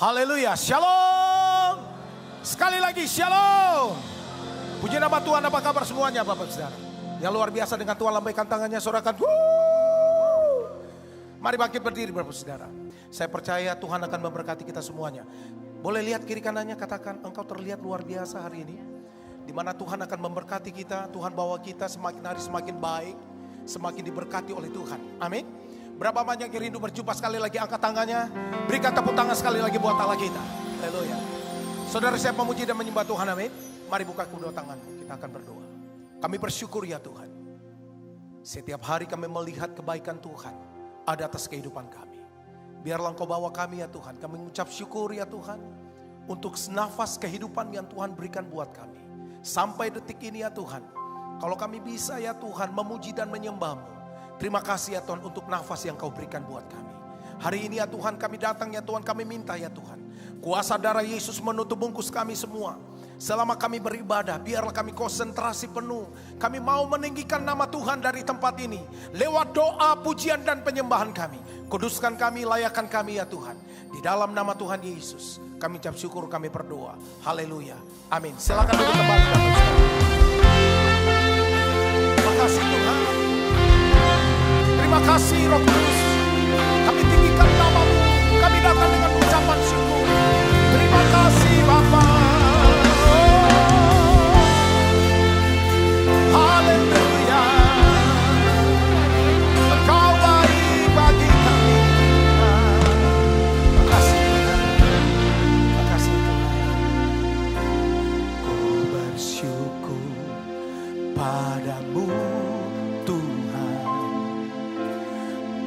Haleluya, shalom. Sekali lagi shalom. Puji nama Tuhan, apa kabar semuanya Bapak Saudara? Yang luar biasa dengan Tuhan, lambaikan tangannya, sorakan. Mari bangkit berdiri Bapak Saudara. Saya percaya Tuhan akan memberkati kita semuanya. Boleh lihat kiri kanannya, katakan engkau terlihat luar biasa hari ini. Di mana Tuhan akan memberkati kita, Tuhan bawa kita semakin hari semakin baik, semakin diberkati oleh Tuhan. Amin. Berapa banyak yang rindu berjumpa sekali lagi, angkat tangannya. Berikan tepuk tangan sekali lagi buat Allah kita. Haleluya. Saudara, saya memuji dan menyembah Tuhan, amin. Mari buka kedua tanganmu, kita akan berdoa. Kami bersyukur ya Tuhan. Setiap hari kami melihat kebaikan Tuhan ada atas kehidupan kami. Biarlah Engkau bawa kami ya Tuhan. Kami mengucap syukur ya Tuhan untuk senafas kehidupan yang Tuhan berikan buat kami. Sampai detik ini ya Tuhan, kalau kami bisa ya Tuhan memuji dan menyembah-Mu. Terima kasih ya Tuhan untuk nafas yang Kau berikan buat kami. Hari ini ya Tuhan kami datang ya Tuhan, kami minta ya Tuhan. Kuasa darah Yesus menutup bungkus kami semua. Selama kami beribadah, biarlah kami konsentrasi penuh. Kami mau meninggikan nama Tuhan dari tempat ini. Lewat doa, pujian dan penyembahan kami. Kuduskan kami, layakan kami ya Tuhan. Di dalam nama Tuhan Yesus, kami ucap syukur, kami berdoa. Haleluya. Amin. Silakan duduk kembali. Terima kasih Tuhan. Terima kasih Roh Kudus. Kami tinggikan nama-Mu. Kami datang dengan ucapan syukur. Terima kasih Bapa. Haleluya. Engkau baik bagi kami. Terima kasih Tuhan. Terima kasih Tuhan. Ku bersyukur padamu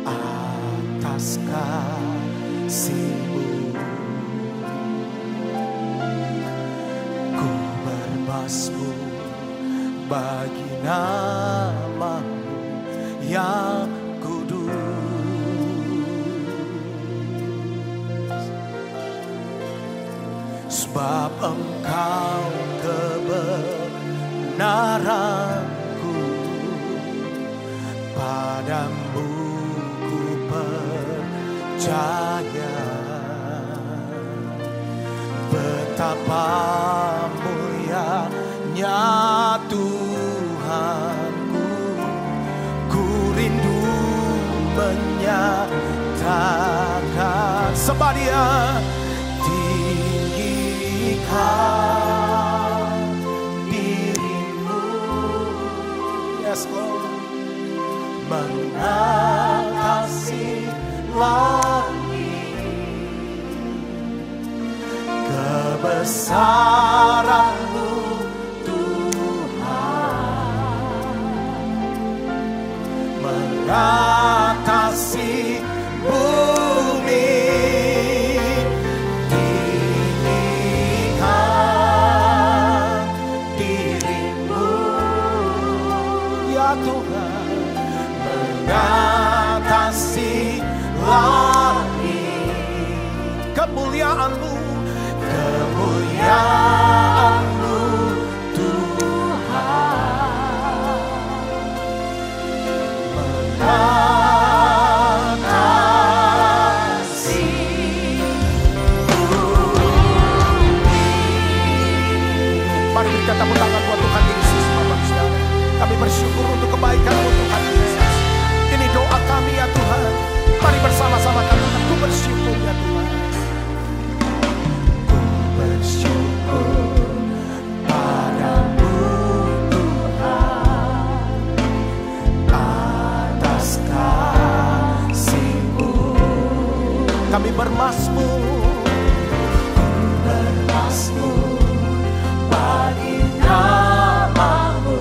atas kasih-Mu. Ku bermasmur bagi nama-Mu yang kudus. Sebab Engkau kebenaranku, padamu percaya. Betapa mulianya Tuhanku, ku rindu menyatakan. Sebab Dia tinggikan dirimu, yes Lord, mengatasi langit. Kebesaran-Mu Tuhan mengatasi bumi. Tinggikan dirimu ya Tuhan, mengatasi langit. Kemuliaan-Mu, kemuliaan-Mu Tuhan mengatasi bumi. Mari berikan tepuk tangan buat Tuhan Yesus, Bapak Saudara. Kami bersyukur untuk kebaikan-Mu Tuhan Yesus. Ini doa kami ya Tuhan. Mari bersama-sama kami, ku bersyukur ya Tuhan. Ku bersyukur padamu Tuhan atas kasih-Mu. Kami bermasmur bagi nama-Mu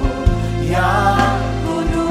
yang kudus.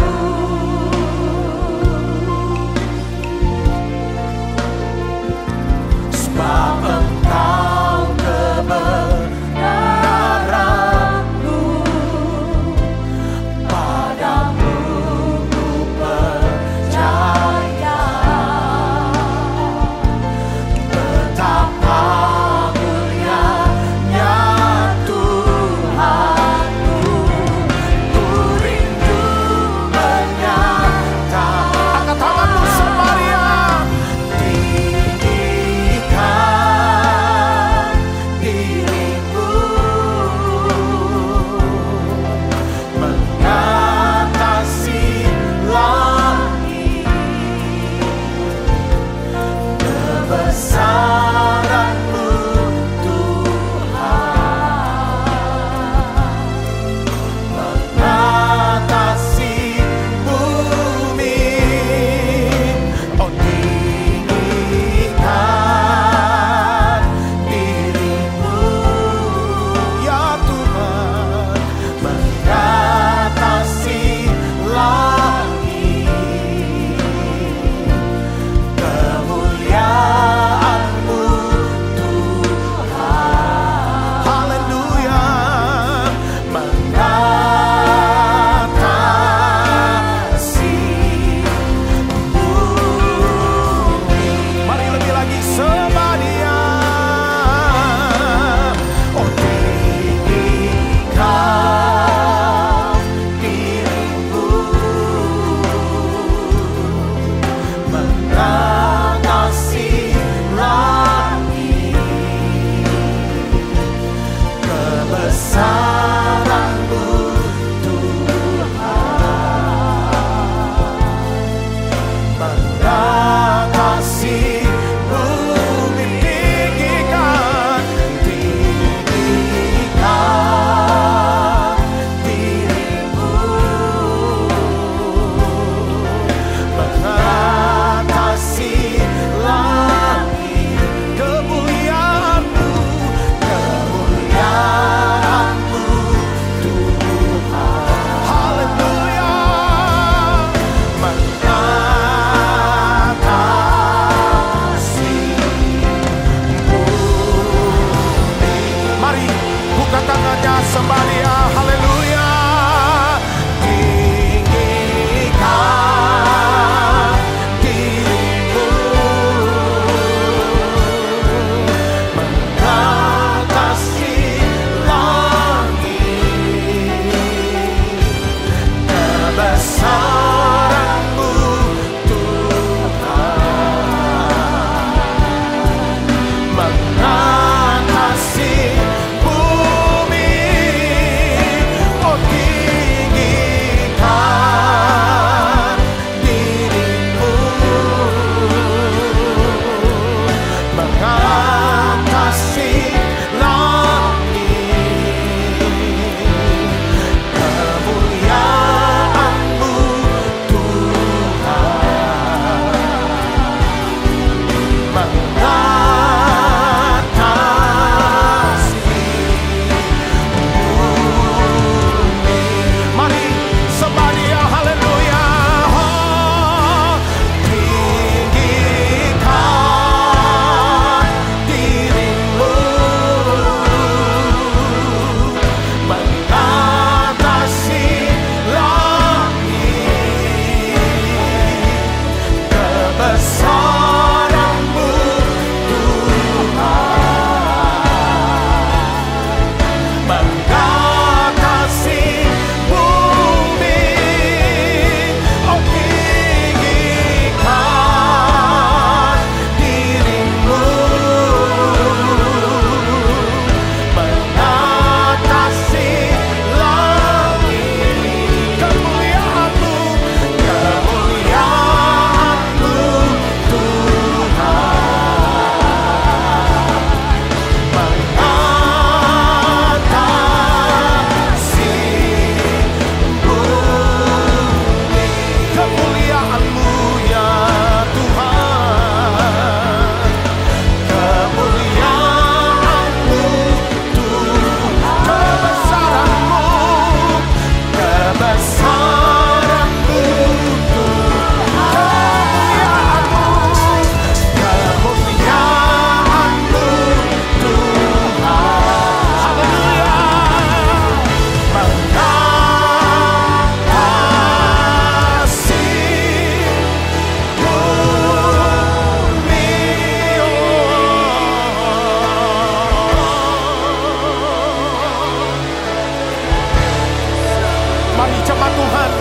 Tuhan.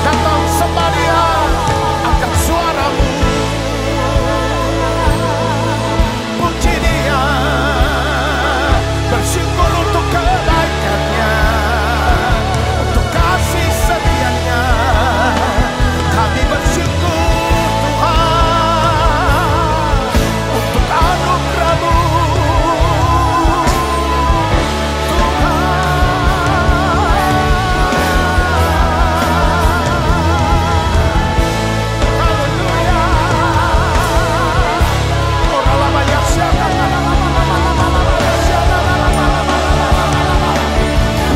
Datang sembah Dia, angkat suaramu, puji Dia, bersyukur untuk kebaikan-Nya, untuk kasih setia-Nya. Kami bersyukur Tuhan untuk anugerah-Mu.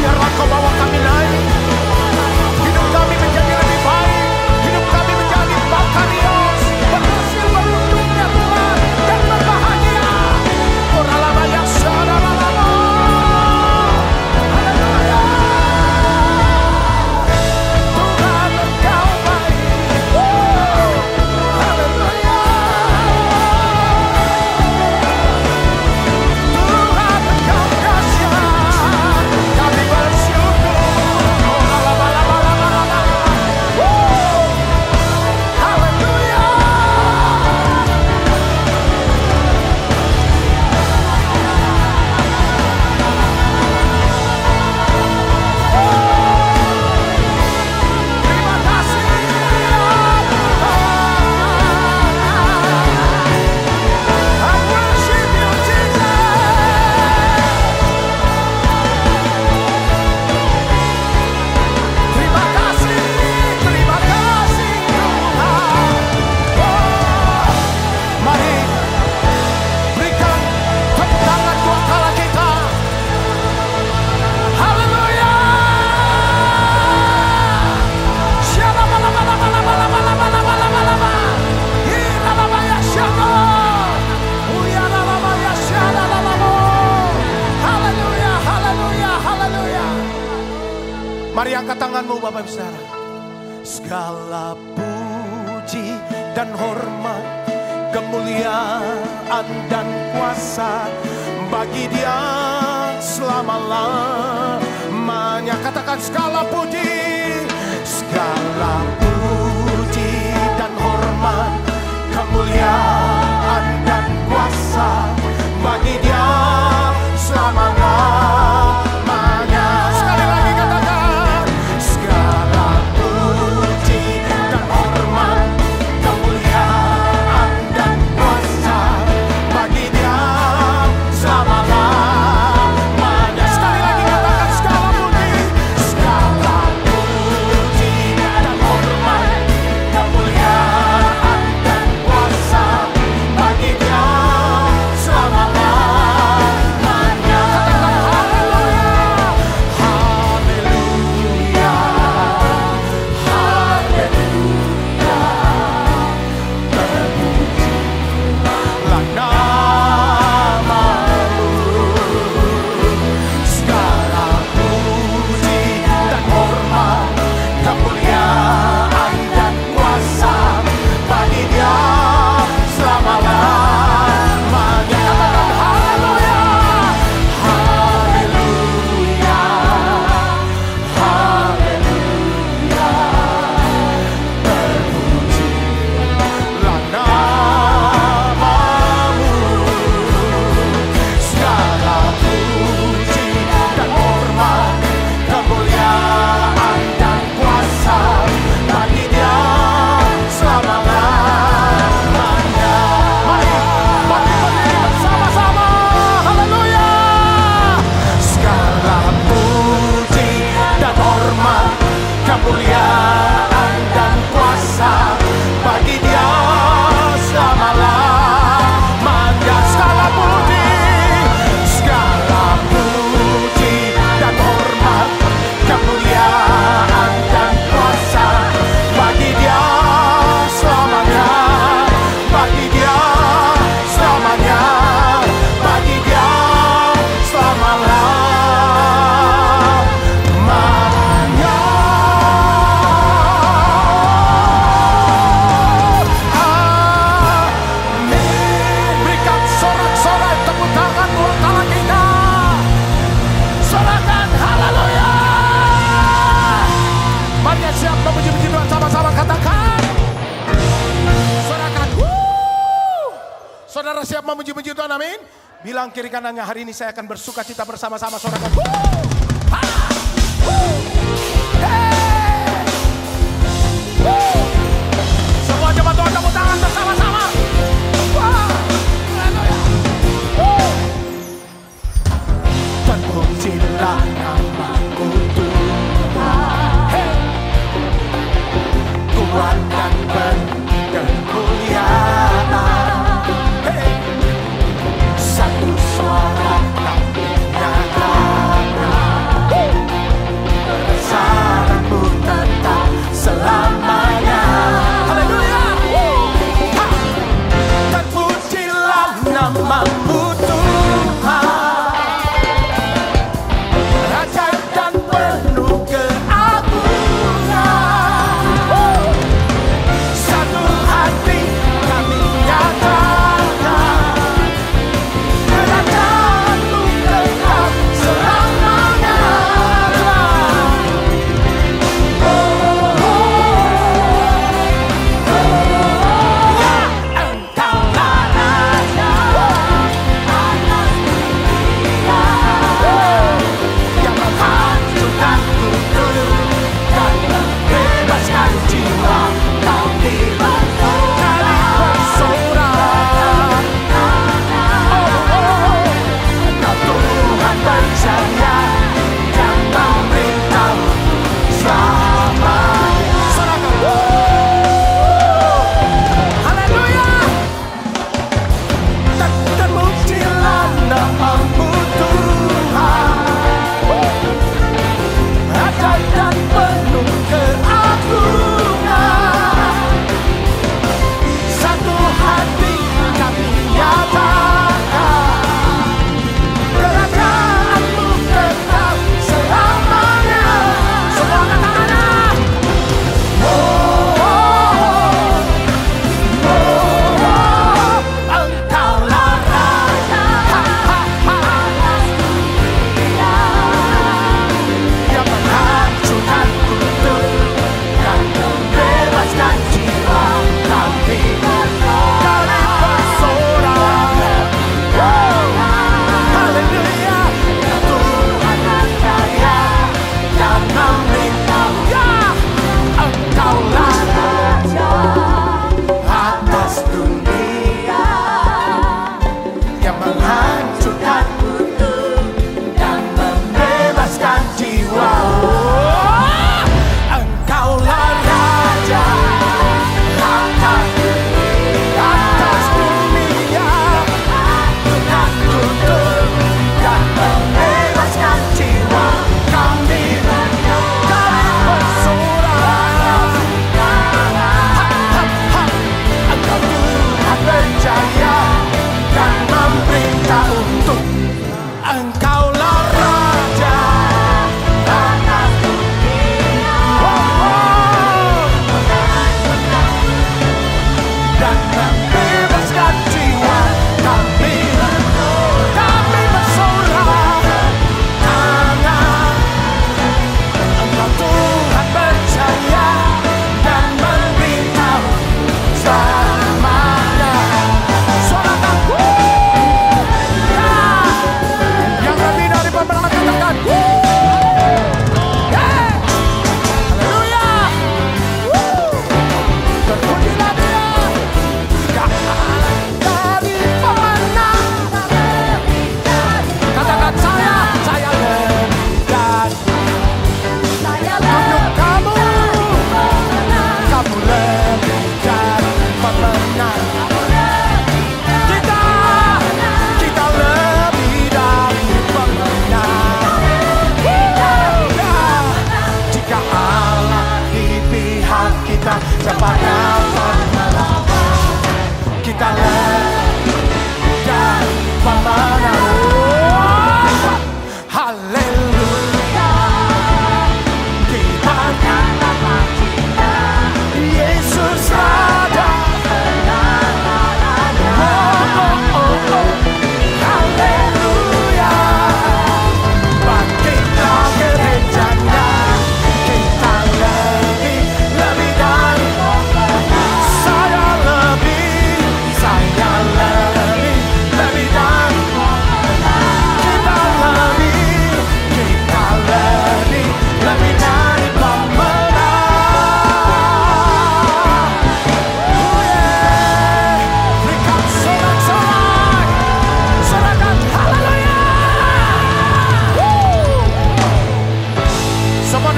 Biarlah Kau bawa kami naik, hidup kami menjadi lebih baik, hidup kami menjadi makarios, berhasil beruntuknya Tuhan, dan berbahagia. Oralabaya syaralala. Haleluya. Tuhan Engkau baik. Haleluya. Tuhan Engkau dahsyat, kami bersyukur. Oralabalabalabala. Haleluya. Terima kasih ya Tuhan. I worship you, Jesus. Terima kasih Tuhan. Mari berikan tepuk tangan dua kala kita. Haleluya. Shalabalabalabalabalabalabalaba. Hilalabaya shalom. Uyalalabaya shalalabo. Haleluya, haleluya, haleluya. Mari angkat tanganmu Bapak Ibu Saudara. Segala puji dan hormat, kemuliaan dan kuasa bagi Dia selama-lamanya. Katakan segala puji dan hormat, kemuliaan dan kuasa bagi Dia selama-lamanya. Sekali lagi katakan segala puji dan hormat, kemuliaan dan kuasa bagi Dia selama-lamanya. Sekali lagi katakan segala puji dan hormat, kemuliaan dan kuasa saudara siap memuji-muji Tuhan, amin. Bilang kiri kanannya, hari ini saya akan bersuka cita bersama-sama saudara. Semua coba Tuhan tepuk tangan bersama-sama. Terpujilah namamu Tuhan, kuat dan berkemuliaan. Satu suara kami nyatakan,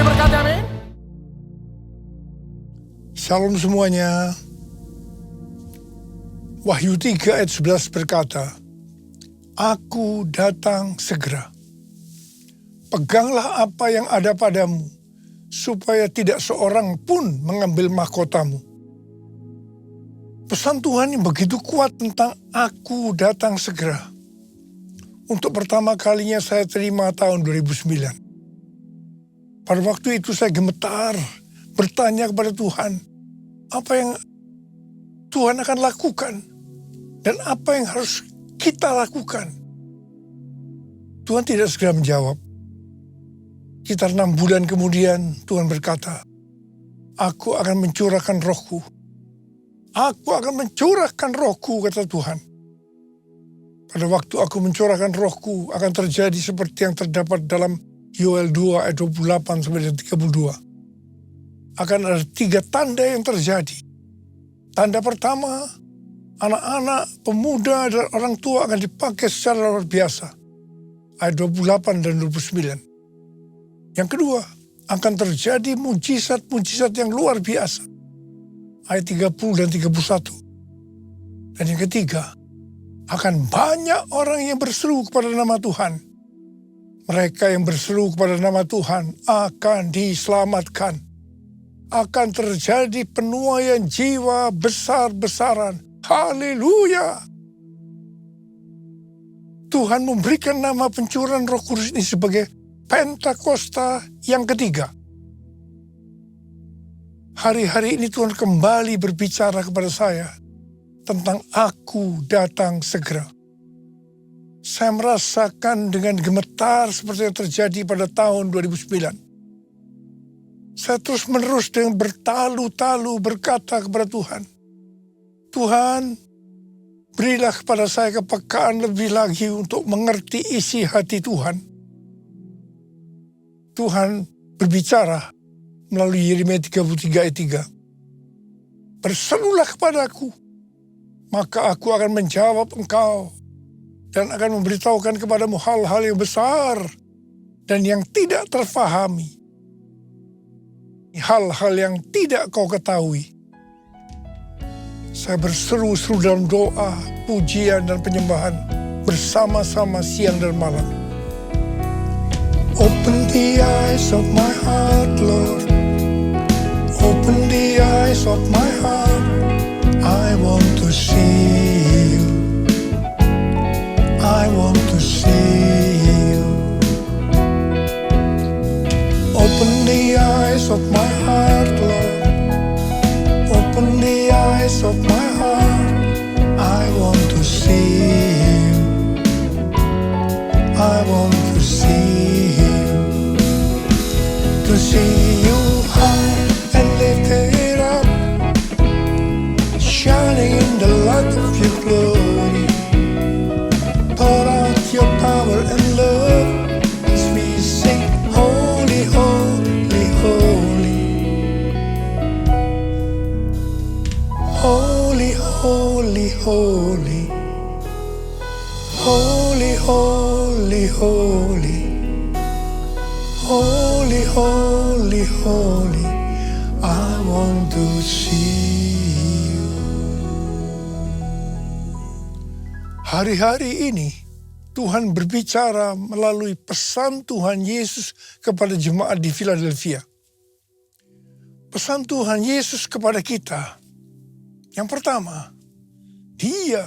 diberkati, amin. Salam semuanya. Wahyu 3 ayat 11 berkata, Aku datang segera. Peganglah apa yang ada padamu, supaya tidak seorang pun mengambil mahkotamu. Pesan Tuhan yang begitu kuat tentang aku datang segera. Untuk pertama kalinya saya terima tahun 2009. Pada waktu itu saya gemetar, bertanya kepada Tuhan, apa yang Tuhan akan lakukan dan apa yang harus kita lakukan. Tuhan tidak segera menjawab. Sekitar 6 bulan kemudian Tuhan berkata, Aku akan mencurahkan rohku. Aku akan mencurahkan rohku, kata Tuhan. Pada waktu aku mencurahkan rohku akan terjadi seperti yang terdapat dalam Yoel 2 ayat 28-32. Akan ada 3 tanda yang terjadi. Tanda pertama, anak-anak, pemuda, dan orang tua akan dipakai secara luar biasa. Ayat 28 dan 29. Yang kedua, akan terjadi mujizat-mujizat yang luar biasa. Ayat 30 dan 31. Dan yang ketiga, akan banyak orang yang berseru kepada nama Tuhan. Mereka yang berseru kepada nama Tuhan akan diselamatkan. Akan terjadi penuaian jiwa besar-besaran. Haleluya! Tuhan memberikan nama pencurahan Roh Kudus ini sebagai Pentakosta yang ketiga. Hari-hari ini Tuhan kembali berbicara kepada saya tentang aku datang segera. Saya merasakan dengan gemetar seperti yang terjadi pada tahun 2009. Saya terus-menerus dengan bertalu-talu berkata kepada Tuhan, Tuhan, berilah kepada saya kepekaan lebih lagi untuk mengerti isi hati Tuhan. Tuhan berbicara melalui Yeremia 33 ayat 3. Berserulah kepadaku, maka aku akan menjawab engkau dan akan memberitahukan kepadamu hal-hal yang besar dan yang tidak terfahami. Hal-hal yang tidak kau ketahui. Saya berseru-seru dalam doa, pujian, dan penyembahan bersama-sama siang dan malam. Open the eyes of my heart, Lord. Open the eyes of my heart. I want to see you. I want to see you. Open the eyes of my heart, Lord. Open the eyes of my heart. I want to see you. I want to see you. To see you high and lifted up, shining in the light of your glory. Pour out your power and love as we sing, Holy, Holy, Holy. Holy, holy, holy. Holy, holy, holy. Holy, holy, holy. I want to see you. Hari-hari ini Tuhan berbicara melalui pesan Tuhan Yesus kepada jemaat di Philadelphia. Pesan Tuhan Yesus kepada kita. Yang pertama, Dia,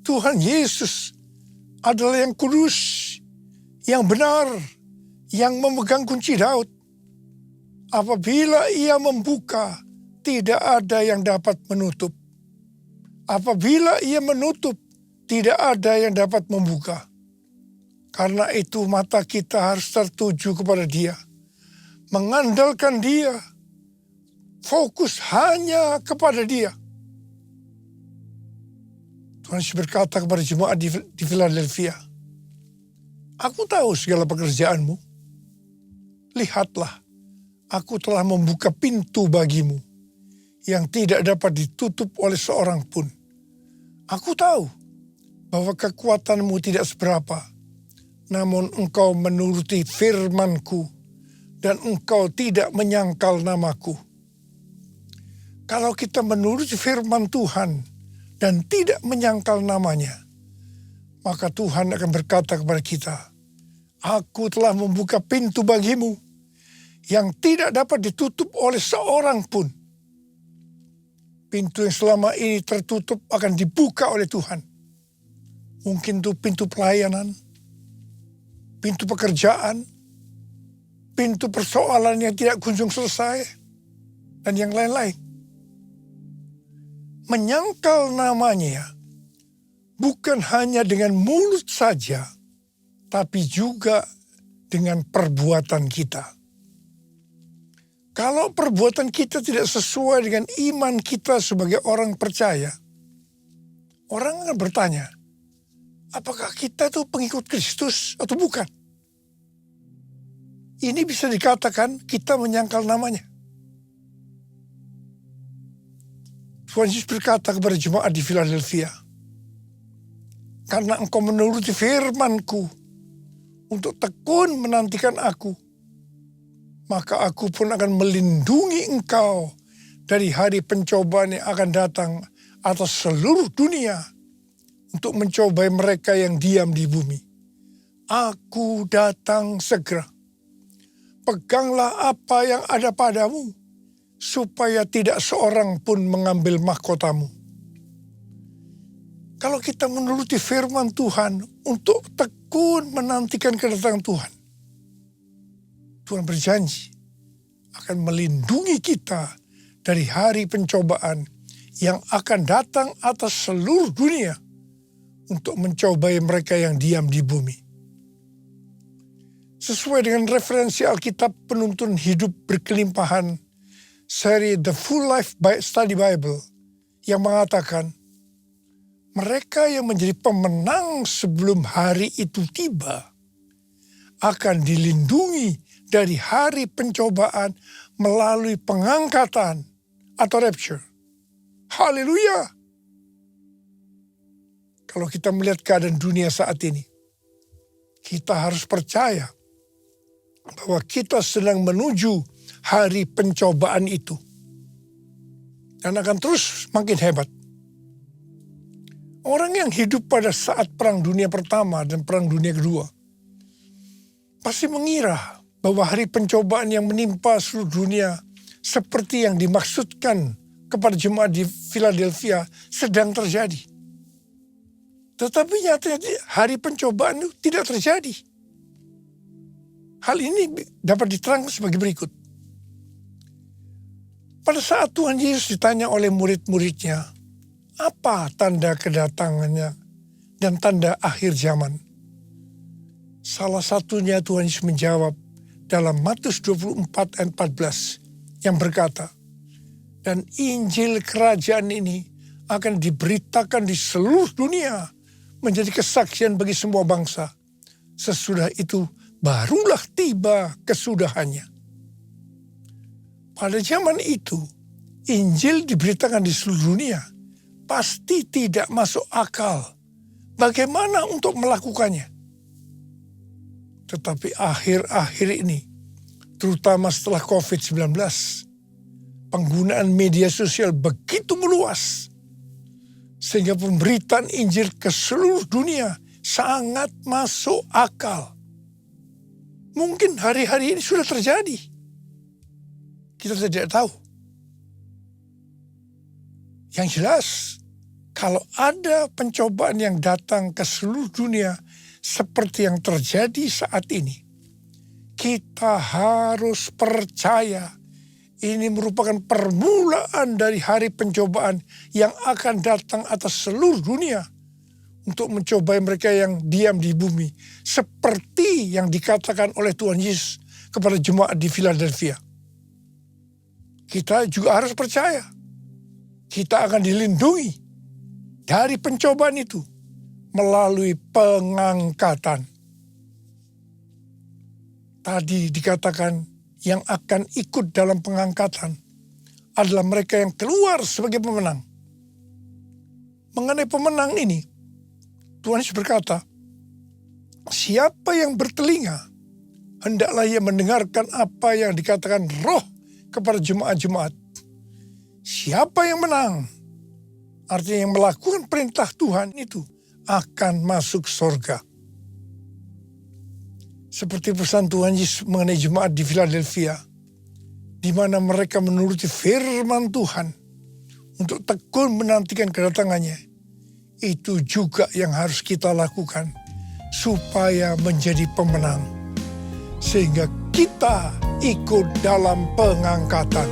Tuhan Yesus, adalah yang kudus, yang benar, yang memegang kunci Daud. Apabila Ia membuka, tidak ada yang dapat menutup. Apabila Ia menutup, tidak ada yang dapat membuka. Karena itu mata kita harus tertuju kepada Dia. Mengandalkan Dia. Fokus hanya kepada Dia. Tuhan Yesus berkata kepada jemaat di Philadelphia, Aku tahu segala pekerjaanmu. Lihatlah, aku telah membuka pintu bagimu yang tidak dapat ditutup oleh seorang pun. Aku tahu bahwa kekuatanmu tidak seberapa, namun engkau menuruti firman-Ku dan engkau tidak menyangkal namaku. Kalau kita menuruti firman Tuhan dan tidak menyangkal namanya, maka Tuhan akan berkata kepada kita, aku telah membuka pintu bagimu yang tidak dapat ditutup oleh seorang pun. Pintu yang selama ini tertutup akan dibuka oleh Tuhan. Mungkin itu pintu pelayanan, pintu pekerjaan, pintu persoalan yang tidak kunjung selesai, dan yang lain-lain. Menyangkal namanya bukan hanya dengan mulut saja, tapi juga dengan perbuatan kita. Kalau perbuatan kita tidak sesuai dengan iman kita sebagai orang percaya, orang akan bertanya, apakah kita itu pengikut Kristus atau bukan? Ini bisa dikatakan kita menyangkal namanya. Tuhan Yesus berkata kepada jemaat di Philadelphia, karena engkau menuruti firman-Ku untuk tekun menantikan aku, maka aku pun akan melindungi engkau dari hari pencobaan yang akan datang atas seluruh dunia untuk mencobai mereka yang diam di bumi. Aku datang segera. Peganglah apa yang ada padamu, supaya tidak seorang pun mengambil mahkotamu. Kalau kita menuruti firman Tuhan untuk tekun menantikan kedatangan Tuhan, Tuhan berjanji akan melindungi kita dari hari pencobaan yang akan datang atas seluruh dunia untuk mencobai mereka yang diam di bumi. Sesuai dengan referensi Alkitab Penuntun Hidup Berkelimpahan, seri The Full Life Study Bible, yang mengatakan, mereka yang menjadi pemenang sebelum hari itu tiba akan dilindungi dari hari pencobaan melalui pengangkatan atau rapture. Haleluya! Kalau kita melihat keadaan dunia saat ini, kita harus percaya bahwa kita sedang menuju hari pencobaan itu. Dan akan terus makin hebat. Orang yang hidup pada saat Perang Dunia Pertama dan Perang Dunia Kedua pasti mengira bahwa hari pencobaan yang menimpa seluruh dunia seperti yang dimaksudkan kepada jemaat di Philadelphia sedang terjadi. Tetapi nyatanya hari pencobaan itu tidak terjadi. Hal ini dapat diterangkan sebagai berikut. Pada saat Tuhan Yesus ditanya oleh murid-muridnya, apa tanda kedatangannya dan tanda akhir zaman? Salah satunya Tuhan Yesus menjawab dalam Matius 24 ayat 14 yang berkata, dan Injil kerajaan ini akan diberitakan di seluruh dunia menjadi kesaksian bagi semua bangsa. Sesudah itu barulah tiba kesudahannya. Pada zaman itu, Injil diberitakan di seluruh dunia. Pasti tidak masuk akal. Bagaimana untuk melakukannya? Tetapi akhir-akhir ini, terutama setelah COVID-19, penggunaan media sosial begitu meluas, sehingga pemberitaan Injil ke seluruh dunia sangat masuk akal. Mungkin hari-hari ini sudah terjadi. Kita tidak tahu. Yang jelas, kalau ada pencobaan yang datang ke seluruh dunia seperti yang terjadi saat ini, kita harus percaya ini merupakan permulaan dari hari pencobaan yang akan datang atas seluruh dunia untuk mencobai mereka yang diam di bumi, seperti yang dikatakan oleh Tuhan Yesus kepada jemaat di Philadelphia. Kita juga harus percaya kita akan dilindungi dari pencobaan itu melalui pengangkatan. Tadi dikatakan yang akan ikut dalam pengangkatan adalah mereka yang keluar sebagai pemenang. Mengenai pemenang ini, Tuhan Yesus berkata, siapa yang bertelinga, hendaklah ia mendengarkan apa yang dikatakan Roh kepada jemaat-jemaat. Siapa yang menang, artinya yang melakukan perintah Tuhan itu, akan masuk surga. Seperti pesan Tuhan Yesus mengenai jemaat di Philadelphia, di mana mereka menuruti firman Tuhan untuk tekun menantikan kedatangannya. Itu juga yang harus kita lakukan supaya menjadi pemenang, sehingga kita ikut dalam pengangkatan.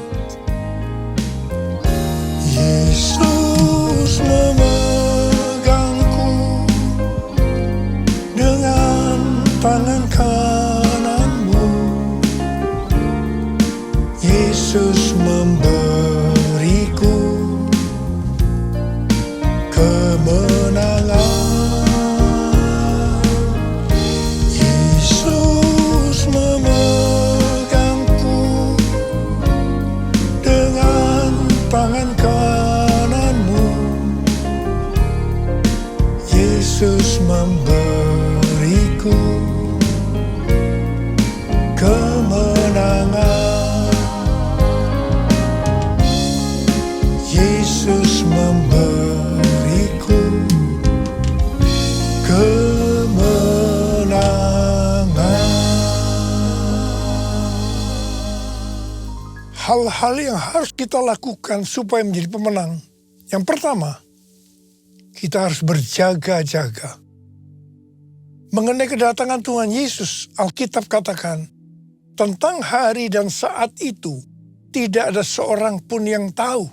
Yesus memegangku dengan tangan kananmu. Yesus memberiku kemenangan. Yesus memegangku dengan tangan kananmu. Yesus memberiku kemenangan. Yesus memberiku kemenangan. Hal-hal yang harus kita lakukan supaya menjadi pemenang. Yang pertama, kita harus berjaga-jaga. Mengenai kedatangan Tuhan Yesus, Alkitab katakan, tentang hari dan saat itu, tidak ada seorang pun yang tahu.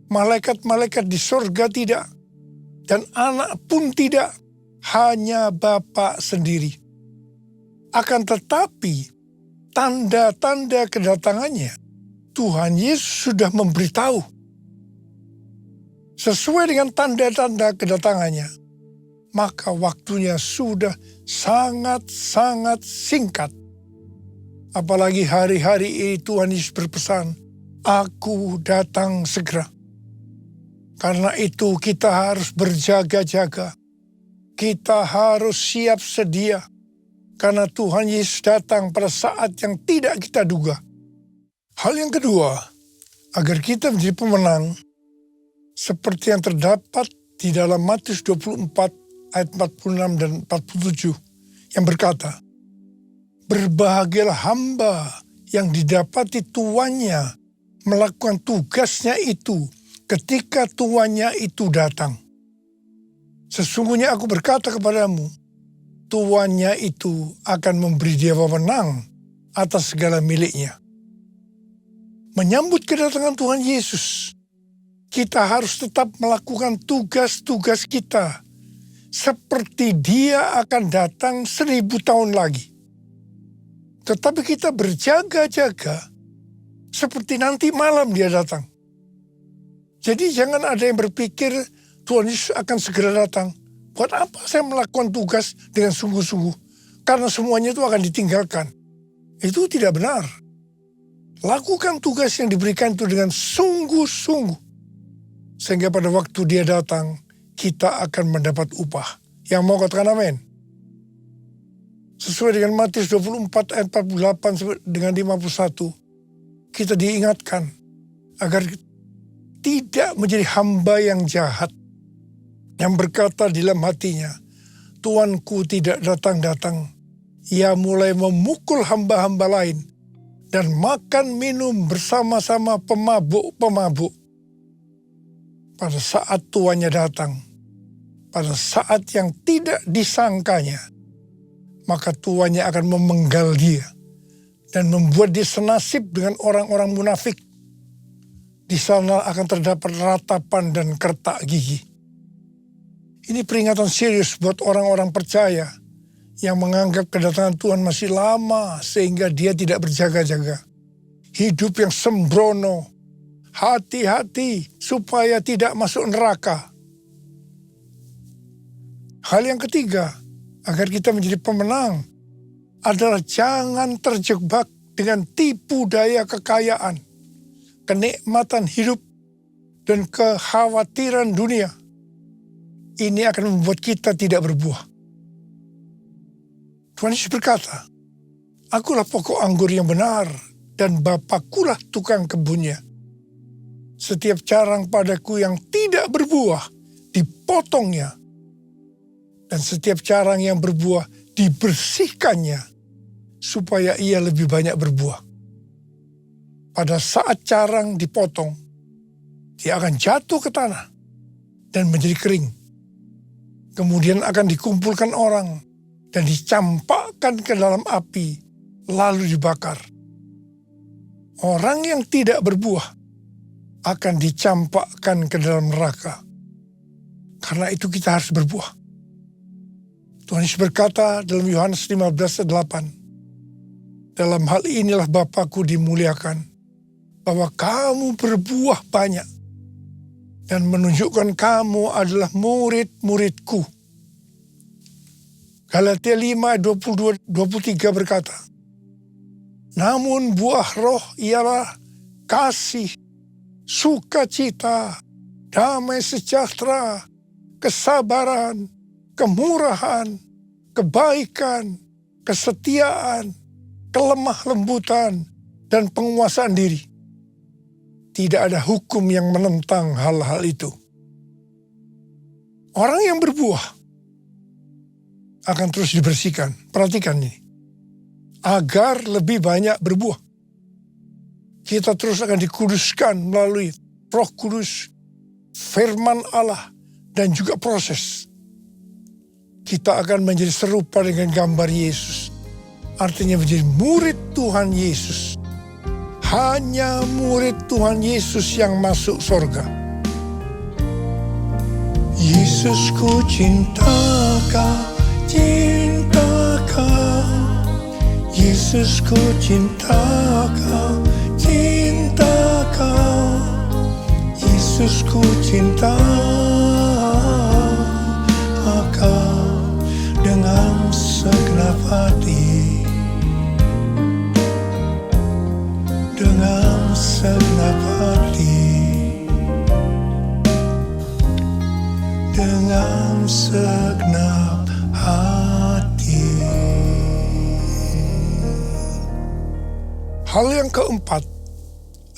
Malaikat-malaikat di surga tidak, dan anak pun tidak, hanya Bapa sendiri. Akan tetapi, tanda-tanda kedatangannya, Tuhan Yesus sudah memberitahu. Sesuai dengan tanda-tanda kedatangannya, maka waktunya sudah sangat-sangat singkat. Apalagi hari-hari ini Tuhan Yesus berpesan, Aku datang segera. Karena itu kita harus berjaga-jaga. Kita harus siap sedia. Karena Tuhan Yesus datang pada saat yang tidak kita duga. Hal yang kedua, agar kita menjadi pemenang, seperti yang terdapat di dalam Matius 24 ayat 46 dan 47 yang berkata, berbahagialah hamba yang didapati tuannya melakukan tugasnya itu ketika tuannya itu datang. Sesungguhnya aku berkata kepadamu, tuannya itu akan memberi dia wewenang atas segala miliknya. Menyambut kedatangan Tuhan Yesus, kita harus tetap melakukan tugas-tugas kita seperti dia akan datang 1000 tahun lagi. Tetapi kita berjaga-jaga seperti nanti malam dia datang. Jadi jangan ada yang berpikir Tuhan Yesus akan segera datang. Buat apa saya melakukan tugas dengan sungguh-sungguh? Karena semuanya itu akan ditinggalkan. Itu tidak benar. Lakukan tugas yang diberikan itu dengan sungguh-sungguh. Sehingga pada waktu dia datang, kita akan mendapat upah. Yang mau katakan amin? Sesuai dengan Matius 24 ayat 48 dengan 51, kita diingatkan agar tidak menjadi hamba yang jahat, yang berkata di dalam hatinya, Tuanku tidak datang-datang. Ia mulai memukul hamba-hamba lain dan makan minum bersama-sama pemabuk-pemabuk. Pada saat tuannya datang, pada saat yang tidak disangkanya, maka tuannya akan memenggal dia dan membuat dia senasib dengan orang-orang munafik. Di sana akan terdapat ratapan dan kertak gigi. Ini peringatan serius buat orang-orang percaya yang menganggap kedatangan Tuhan masih lama sehingga dia tidak berjaga-jaga. Hidup yang sembrono, hati-hati supaya tidak masuk neraka. Hal yang ketiga, agar kita menjadi pemenang, adalah jangan terjebak dengan tipu daya kekayaan, kenikmatan hidup, dan kekhawatiran dunia. Ini akan membuat kita tidak berbuah. Tuhan Yesus berkata, Akulah pokok anggur yang benar, dan Bapakulah tukang kebunnya. Setiap carang padaku yang tidak berbuah, dipotongnya. Dan setiap carang yang berbuah, dibersihkannya, supaya ia lebih banyak berbuah. Pada saat carang dipotong, dia akan jatuh ke tanah dan menjadi kering. Kemudian akan dikumpulkan orang dan dicampakkan ke dalam api, lalu dibakar. Orang yang tidak berbuah akan dicampakkan ke dalam neraka. Karena itu kita harus berbuah. Tuhan Yesus berkata dalam Yohanes 15:8, dalam hal inilah Bapa-Ku dimuliakan, bahwa kamu berbuah banyak, dan menunjukkan kamu adalah murid-murid-Ku. Galatia 5:22-23 berkata, namun buah roh ialah kasih, sukacita, damai sejahtera, kesabaran, kemurahan, kebaikan, kesetiaan, kelemah lembutan, dan penguasaan diri. Tidak ada hukum yang menentang hal-hal itu. Orang yang berbuah akan terus dibersihkan. Perhatikan ini. Agar lebih banyak berbuah. Kita terus akan dikuduskan melalui Roh Kudus, firman Allah, dan juga proses. Kita akan menjadi serupa dengan gambar Yesus. Artinya menjadi murid Tuhan Yesus. Hanya murid Tuhan Yesus yang masuk surga. Yesus, ku cinta Kau, cinta Kau. Yesus, ku cinta Kau, cinta Kau. Yesus, ku cinta Kau dengan segenap hati, dengan segenap hati, dengan segenap hati. Hal yang keempat,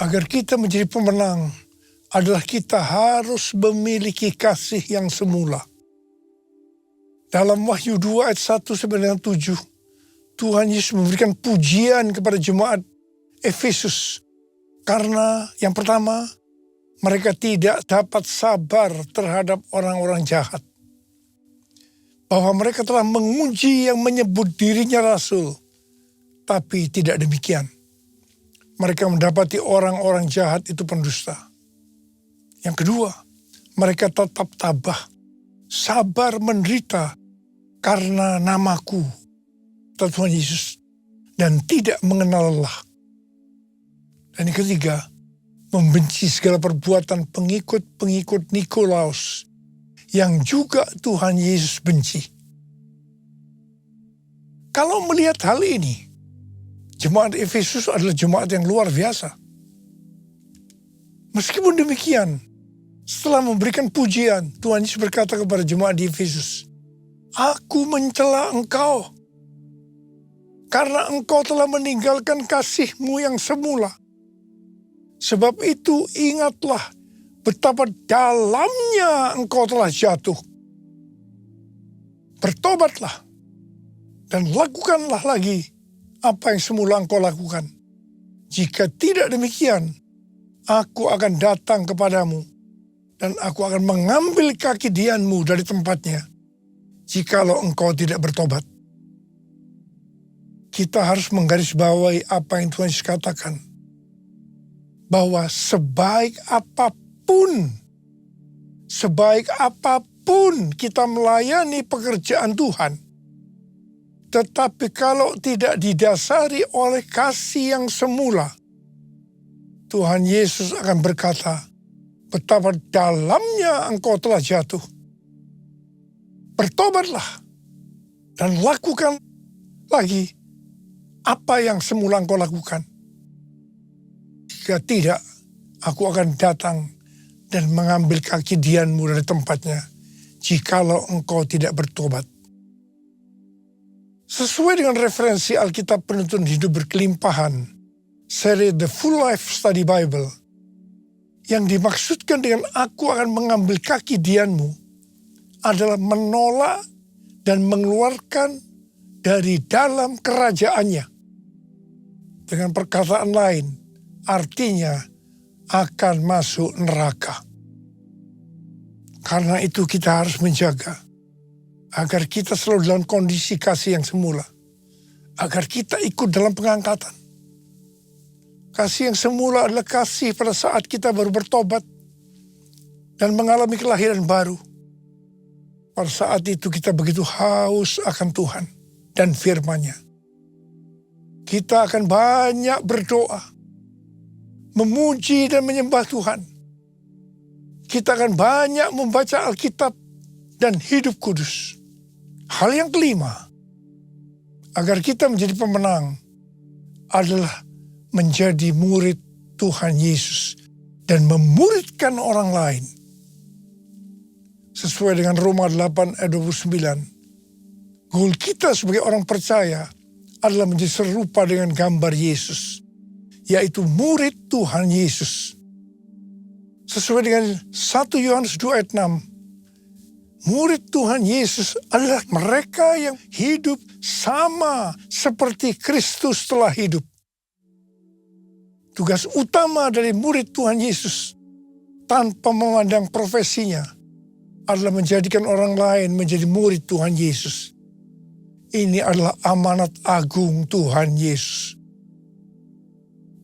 agar kita menjadi pemenang, adalah kita harus memiliki kasih yang semula. Dalam Wahyu 2 ayat 1-7, Tuhan Yesus memberikan pujian kepada jemaat Efesus. Karena yang pertama, mereka tidak dapat sabar terhadap orang-orang jahat. Bahwa mereka telah menguji yang menyebut dirinya rasul. Tapi tidak demikian. Mereka mendapati orang-orang jahat itu pendusta. Yang kedua, mereka tetap tabah, sabar menderita karena namaku, Tuhan Yesus, dan tidak mengenal lelah. Dan yang ketiga, membenci segala perbuatan pengikut-pengikut Nikolaus yang juga Tuhan Yesus benci. Kalau melihat hal ini, jemaat Efesus adalah jemaat yang luar biasa. Meskipun demikian, setelah memberikan pujian, Tuhan Yesus berkata kepada jemaat di Efesus, aku mencela engkau, karena engkau telah meninggalkan kasihmu yang semula. Sebab itu ingatlah betapa dalamnya engkau telah jatuh. Bertobatlah dan lakukanlah lagi apa yang semula engkau lakukan. Jika tidak demikian, aku akan datang kepadamu dan aku akan mengambil kaki dianmu dari tempatnya, jikalau engkau tidak bertobat. Kita harus menggarisbawahi apa yang Tuhan Yesus katakan. Bahwa sebaik apapun kita melayani pekerjaan Tuhan, tetapi kalau tidak didasari oleh kasih yang semula, Tuhan Yesus akan berkata, betapa dalamnya engkau telah jatuh. Bertobatlah dan lakukan lagi apa yang semula engkau lakukan. Jika tidak, aku akan datang dan mengambil kaki dianmu dari tempatnya, jikalau engkau tidak bertobat. Sesuai dengan referensi Alkitab Penuntun Hidup Berkelimpahan, seri The Full Life Study Bible, yang dimaksudkan dengan aku akan mengambil kaki Dianmu adalah menolak dan mengeluarkan dari dalam kerajaannya. Dengan perkataan lain, artinya akan masuk neraka. Karena itu kita harus menjaga agar kita selalu dalam kondisi kasih yang semula. Agar kita ikut dalam pengangkatan. Kasih yang semula adalah kasih pada saat kita baru bertobat dan mengalami kelahiran baru. Pada saat itu kita begitu haus akan Tuhan dan firman-Nya. Kita akan banyak berdoa, memuji dan menyembah Tuhan. Kita akan banyak membaca Alkitab dan hidup kudus. Hal yang kelima, agar kita menjadi pemenang adalah menjadi murid Tuhan Yesus dan memuridkan orang lain. Sesuai dengan Roma 8 ayat 29, goal kita sebagai orang percaya adalah menjadi serupa dengan gambar Yesus, yaitu murid Tuhan Yesus. Sesuai dengan 1 Yohanes 2 ayat 6, murid Tuhan Yesus adalah mereka yang hidup sama seperti Kristus telah hidup. Tugas utama dari murid Tuhan Yesus tanpa memandang profesinya adalah menjadikan orang lain menjadi murid Tuhan Yesus. Ini adalah amanat agung Tuhan Yesus.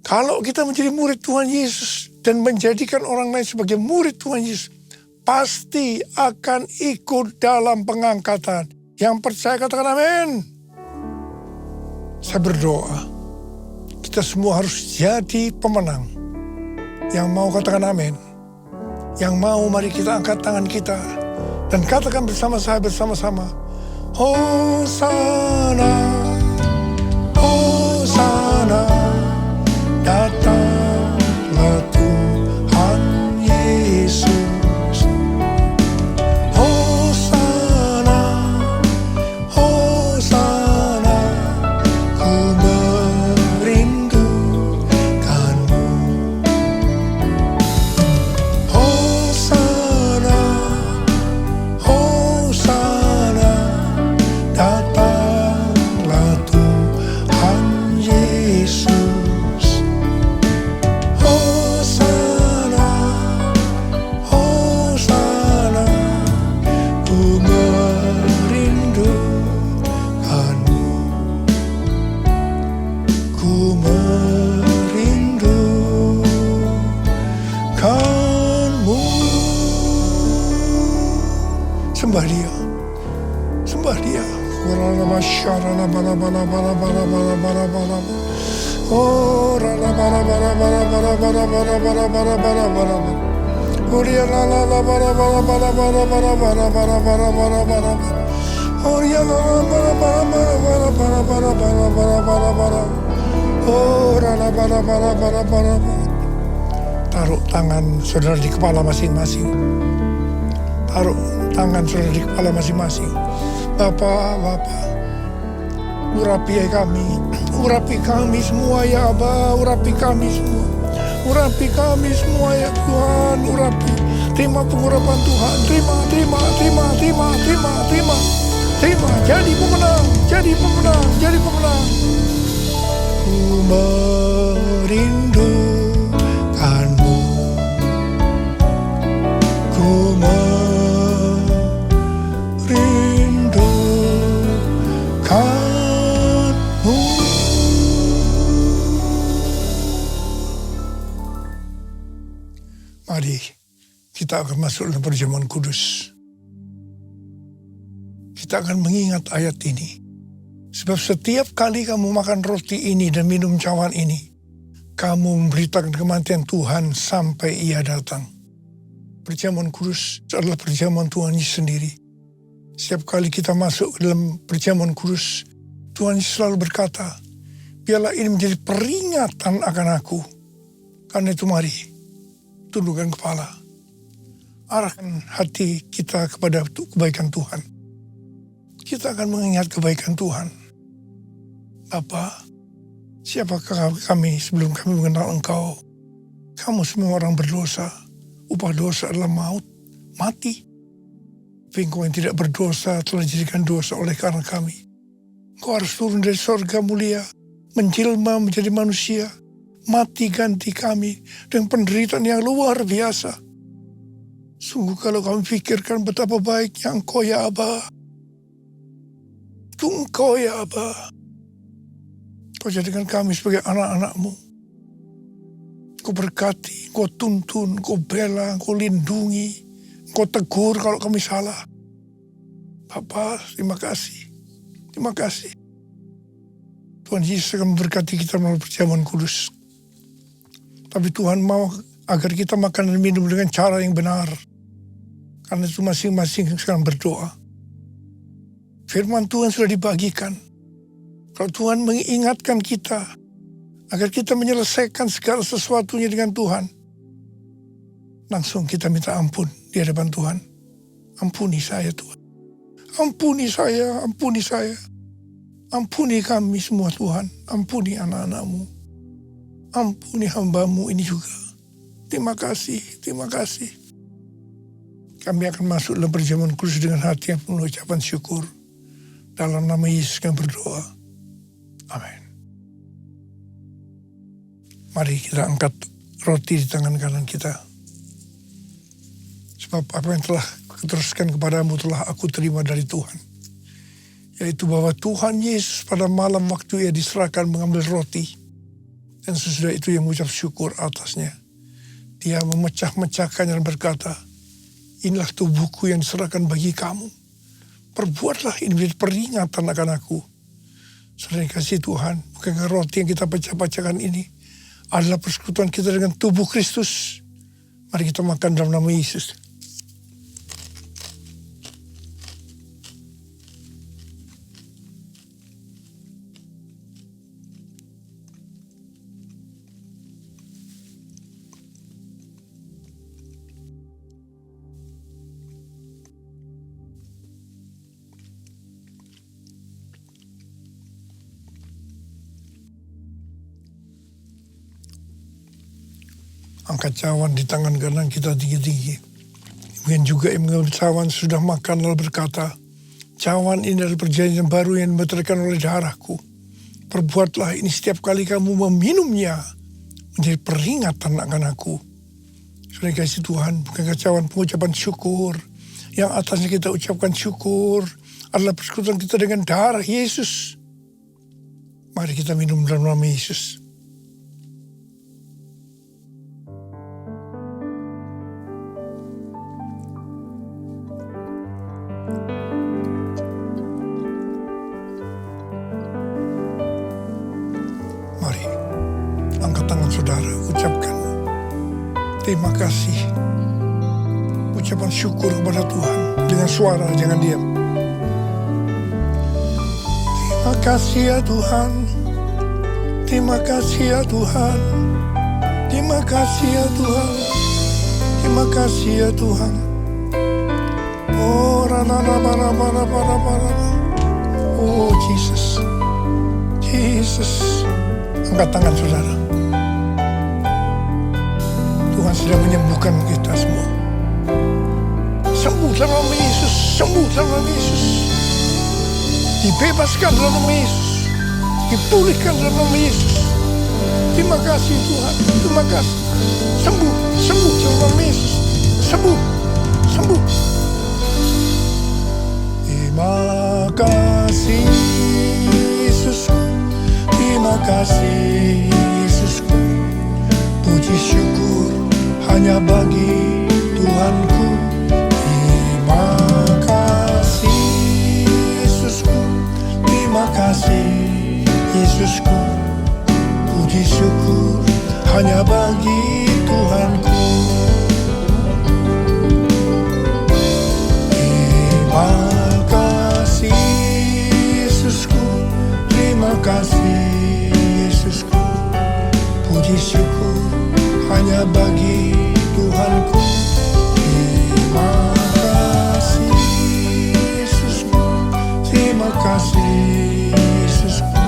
Kalau kita menjadi murid Tuhan Yesus dan menjadikan orang lain sebagai murid Tuhan Yesus, pasti akan ikut dalam pengangkatan. Yang percaya katakan amin. Saya berdoa, kita semua harus jadi pemenang. Yang mau katakan amin. Yang mau mari kita angkat tangan kita dan katakan bersama saya bersama-sama. Hosana, Hosana, datanglah Tuhan Yesus. Hosana, Hosana, ku merindukanmu. Hosana, Hosana, datanglah Tuhan Yesus. Hosana, Hosana, ku merindukanmu. Ku merindukanmu. Sembah Dia, sembah Dia. Oh, taruh tangan saudara di kepala masing-masing. Taruh tangan saudara di kepala masing-masing. Bapak, urapi kami semua ya Aba, urapi kami semua. Urapi kami semua ya Tuhan, urapi. Terima pengurapan Tuhan, terima. Jadi pemenang. Ku merindukanmu. Ku merindukanmu. Mari kita akan masuk dalam perjamuan kudus. Kita akan mengingat ayat ini. Sebab setiap kali kamu makan roti ini dan minum cawan ini, kamu memberitakan kematian Tuhan sampai Ia datang. Perjamuan kudus adalah perjamuan Tuhan Yesus sendiri. Setiap kali kita masuk ke dalam perjamuan kudus, Tuhan Yesus selalu berkata, biarlah ini menjadi peringatan akan aku. Karena itu mari, tundukkan kepala. Arahkan hati kita kepada kebaikan Tuhan. Kita akan mengingat kebaikan Tuhan. Bapa, siapakah kami sebelum kami mengenal Engkau? Kamu semua orang berdosa. Upah dosa adalah maut, mati. Tapi Engkau yang tidak berdosa telah dijadikan dosa oleh karena kami. Engkau harus turun dari sorga mulia, menjelma menjadi manusia, mati ganti kami dengan penderitaan yang luar biasa. Sungguh kalau kami pikirkan betapa baiknya Engkau ya Aba. Itu Engkau ya Aba. Kau jadikan kami sebagai anak-anak-Mu. Kau berkati, Kau tuntun, Kau bela, Kau lindungi, Kau tegur kalau kami salah. Bapa, terima kasih. Terima kasih. Tuhan Yesus akan memberkati kita melalui perjamuan kudus. Tapi Tuhan mau agar kita makan dan minum dengan cara yang benar. Karena itu masing-masing sekarang berdoa. Firman Tuhan sudah dibagikan. Kalau Tuhan mengingatkan kita agar kita menyelesaikan segala sesuatunya dengan Tuhan, langsung kita minta ampun di hadapan Tuhan. Ampuni saya Tuhan. Ampuni saya, ampuni saya. Ampuni kami semua Tuhan. Ampuni anak-anak-Mu. Ampuni hamba-Mu ini juga. Terima kasih, terima kasih. Kami akan masuk dalam perjamuan kudus dengan hati yang penuh ucapan syukur. Dalam nama Yesus kami berdoa. Amin. Mari kita angkat roti di tangan kanan kita. Sebab apa yang telah kuteruskan kepadamu telah aku terima dari Tuhan. Yaitu bahwa Tuhan Yesus pada malam waktu ia diserahkan mengambil roti. Dan sesudah itu ia mengucap syukur atasnya. Dia memecah-mecahkannya dan berkata, inilah tubuhku yang diserahkan bagi kamu. Perbuatlah ini menjadi peringatan akan aku. Saudara kasih Tuhan, bukankah roti yang kita pecah-pecahkan ini adalah persekutuan kita dengan tubuh Kristus. Mari kita makan dalam nama Yesus. Angkat cawan di tangan kanan kita tinggi-tinggi. Kemudian juga yang mengambil cawan sudah makan lalu berkata, cawan ini adalah perjanjian baru yang dibatalkan oleh darahku. Perbuatlah ini setiap kali kamu meminumnya menjadi peringatan akan aku. Sudah kasih Tuhan, bukankah cawan pengucapan syukur yang atasnya kita ucapkan syukur adalah persekutuan kita dengan darah Yesus. Mari kita minum dalam nama Yesus. Terima kasih. Ucapan syukur kepada Tuhan dengan suara, jangan diam. Terima kasih ya Tuhan. Terima kasih ya Tuhan. Terima kasih ya Tuhan. Terima kasih ya Tuhan. Oh, oh Jesus. Jesus. Angkat tangan saudara. Tuhan sedang menyembuhkan kita semua. Sembuh dalam nama Yesus. Sembuh dalam nama Yesus. Dibebaskan dalam nama Yesus. Dipulihkan dalam nama Yesus. Terima kasih Tuhan. Terima kasih. Sembuh. Sembuh dalam nama Yesus. Sembuh. Sembuh. Terima kasih Yesusku. Terima kasih Yesusku. Puji syukur hanya bagi Tuhanku. Terima kasih Yesusku. Terima kasih Yesusku. Puji syukur hanya bagi Tuhanku. Terima kasih Yesusku. Terima kasih Yesusku. Puji syukur hanya bagi Tuhanku. Terima kasih Yesusku. Terima kasih Yesusku.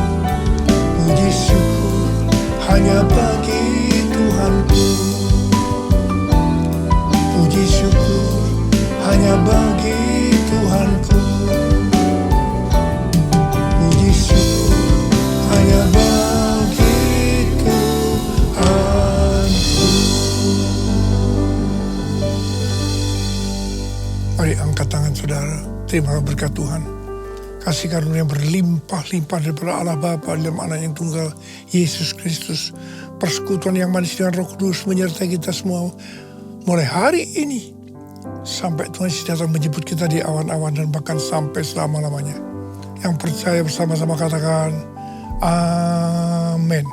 bagi Tuhanku. Puji syukur hanya bagi Tuhanku. Puji syukur hanya bagi Tuhanku. Mari angkat tangan saudara, terima berkat Tuhan. Kasih karunia berlimpah-limpah daripada Allah Bapa dalam Anak yang tunggal Yesus Kristus. Persekutuan yang manis dengan Roh Kudus menyertai kita semua mulai hari ini sampai Tuhan Yesus datang menjemput kita di awan-awan dan bahkan sampai selama-lamanya. Yang percaya bersama-sama katakan amin.